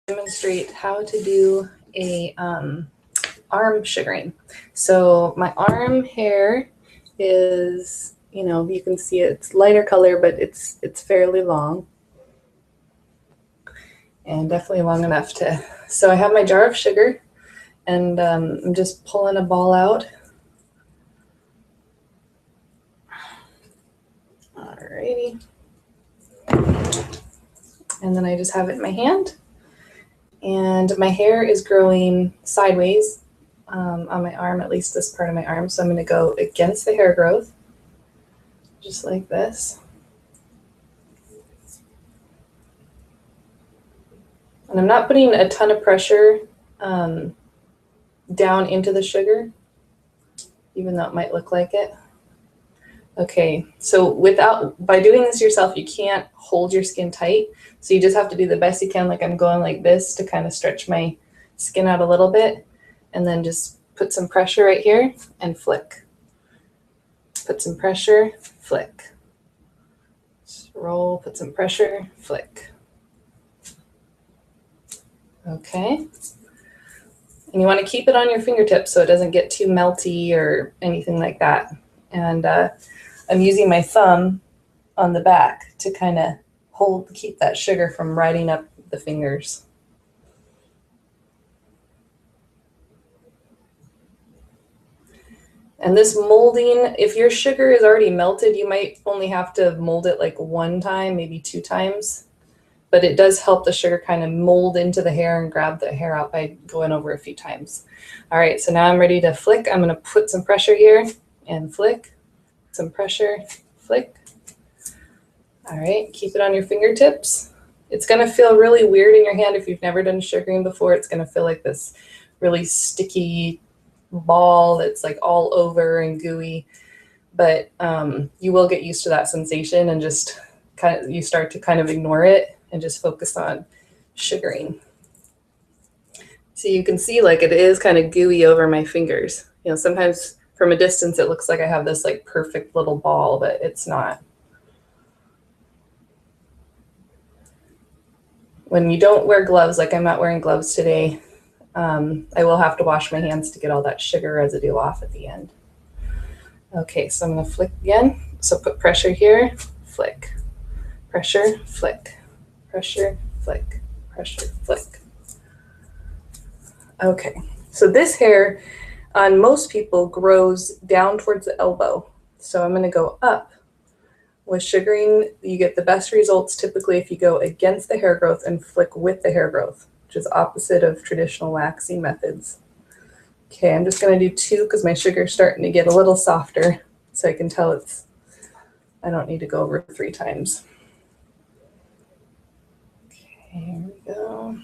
demonstrate how to do a arm sugaring. So my arm hair is, you can see it's lighter color, but it's fairly long. And definitely long enough to, so I have my jar of sugar and I'm just pulling a ball out. Alrighty. And then I just have it in my hand. And my hair is growing sideways on my arm, at least this part of my arm. So I'm going to go against the hair growth, just like this. And I'm not putting a ton of pressure down into the sugar, even though it might look like it. Okay, so by doing this yourself, you can't hold your skin tight. So you just have to do the best you can, like I'm going like this to kind of stretch my skin out a little bit, and then just put some pressure right here and flick. Put some pressure, flick. Just roll, put some pressure, flick. Okay. And you want to keep it on your fingertips so it doesn't get too melty or anything like that. And I'm using my thumb on the back to kind of keep that sugar from riding up the fingers. And this molding, if your sugar is already melted, you might only have to mold it like one time, maybe 2 times. But it does help the sugar kind of mold into the hair and grab the hair out by going over a few times. All right, so now I'm ready to flick. I'm gonna put some pressure here and flick, some pressure, flick. All right, keep it on your fingertips. It's gonna feel really weird in your hand if you've never done sugaring before. It's gonna feel like this really sticky ball that's like all over and gooey, but you will get used to that sensation and just you start to kind of ignore it and just focus on sugaring. So you can see like it is kind of gooey over my fingers. Sometimes from a distance it looks like I have this like perfect little ball, but it's not. When you don't wear gloves, like I'm not wearing gloves today, I will have to wash my hands to get all that sugar residue off at the end. Okay, so I'm going to flick again. So put pressure here, flick, pressure, flick, pressure, flick, pressure, flick. Okay, so this hair on most people grows down towards the elbow. So I'm going to go up. With sugaring, you get the best results typically if you go against the hair growth and flick with the hair growth, which is opposite of traditional waxing methods. Okay, I'm just going to do 2 because my sugar's starting to get a little softer, so I can tell I don't need to go over 3 times. Okay, here we go.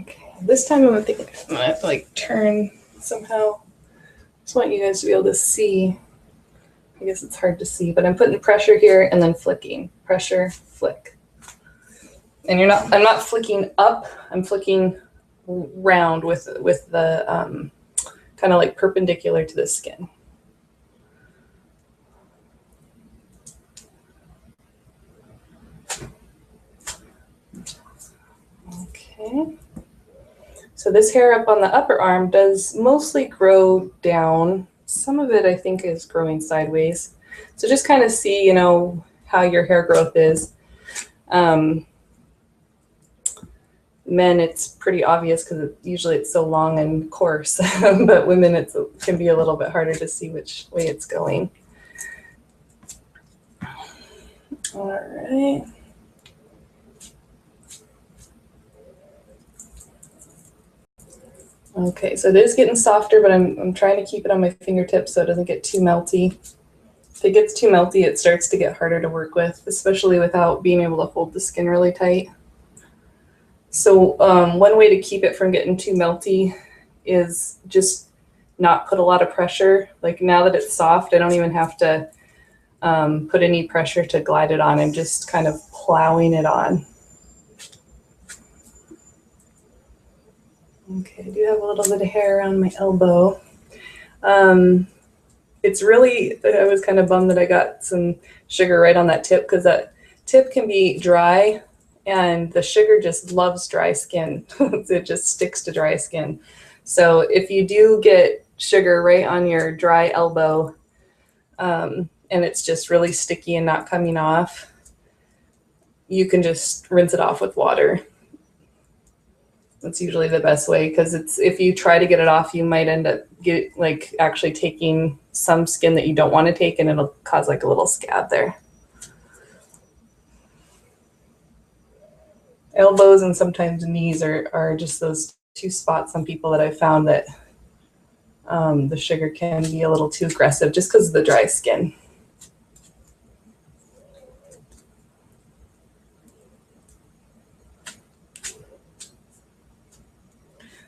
Okay, this time I'm thinking I'm gonna have to like turn somehow. Just want you guys to be able to see. I guess it's hard to see, but I'm putting pressure here and then flicking. Pressure, flick. And I'm not flicking up, I'm flicking round with the kind of like perpendicular to the skin. Okay. So this hair up on the upper arm does mostly grow down. Some of it I think is growing sideways. So just kind of see, how your hair growth is. Men, it's pretty obvious because usually it's so long and coarse, but women, it can be a little bit harder to see which way it's going. All right. Okay, so it is getting softer, but I'm trying to keep it on my fingertips so it doesn't get too melty. If it gets too melty, it starts to get harder to work with, especially without being able to hold the skin really tight. So one way to keep it from getting too melty is just not put a lot of pressure. Like now that it's soft, I don't even have to put any pressure to glide it on. I'm just kind of plowing it on. Okay, I do have a little bit of hair around my elbow. it's really, I was kind of bummed that I got some sugar right on that tip because that tip can be dry and the sugar just loves dry skin. It just sticks to dry skin. So if you do get sugar right on your dry elbow, and it's just really sticky and not coming off, you can just rinse it off with water. That's usually the best way because it's if you try to get it off, you might end up actually taking some skin that you don't want to take, and it'll cause like a little scab there. Elbows and sometimes knees are just those two spots on people that I found that the sugar can be a little too aggressive just because of the dry skin.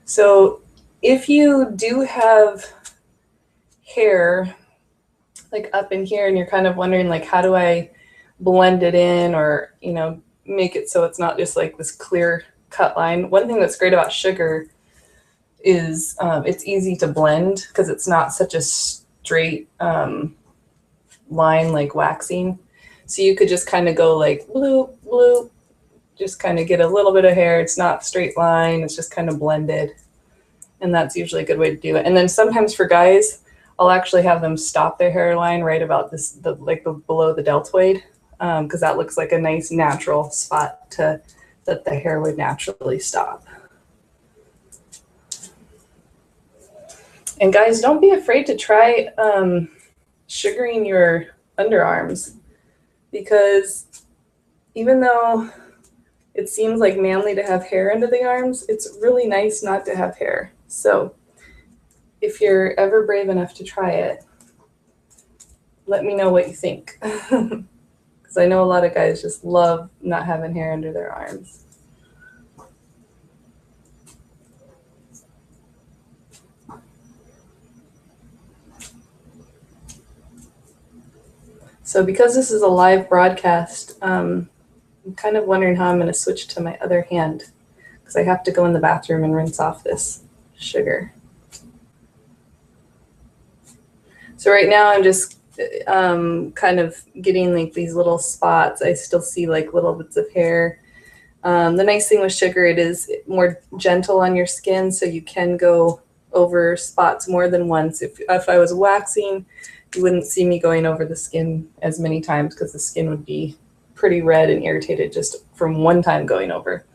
So if you do have hair like up in here and you're kind of wondering like, how do I blend it in or, you know, make it so it's not just like this clear cut line. One thing that's great about sugar is it's easy to blend because it's not such a straight line like waxing. So you could just kind of go like bloop, bloop, just kind of get a little bit of hair. It's not straight line, it's just kind of blended. And that's usually a good way to do it. And then sometimes for guys, I'll actually have them stop their hairline right about this, below the deltoid, because that looks like a nice natural spot that the hair would naturally stop. And guys, don't be afraid to try sugaring your underarms, because even though it seems like manly to have hair under the arms, it's really nice not to have hair. So if you're ever brave enough to try it, let me know what you think. Because I know a lot of guys just love not having hair under their arms. So because this is a live broadcast, I'm kind of wondering how I'm going to switch to my other hand, because I have to go in the bathroom and rinse off this sugar. So right now I'm just kind of getting like these little spots. I still see like little bits of hair. The nice thing with sugar, it is more gentle on your skin, so you can go over spots more than once. If I was waxing, you wouldn't see me going over the skin as many times because the skin would be pretty red and irritated just from one time going over.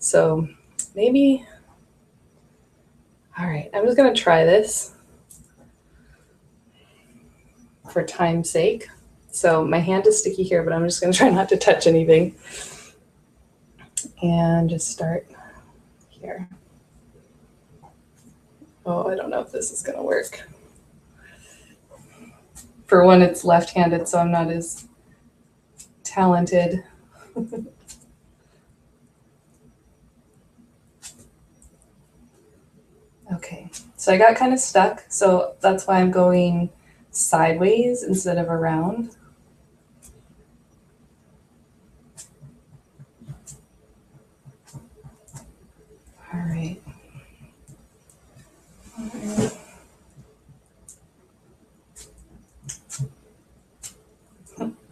So maybe, all right, I'm just gonna try this for time's sake. So my hand is sticky here, but I'm just gonna try not to touch anything. And just start here. Oh, I don't know if this is gonna work. For one, it's left-handed, so I'm not as talented. Okay, so I got kind of stuck, so that's why I'm going sideways instead of around. All right.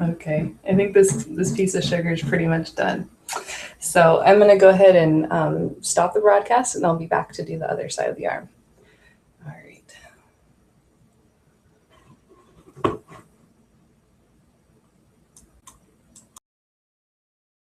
Okay, I think this piece of sugar is pretty much done. So I'm going to go ahead and stop the broadcast, and I'll be back to do the other side of the arm.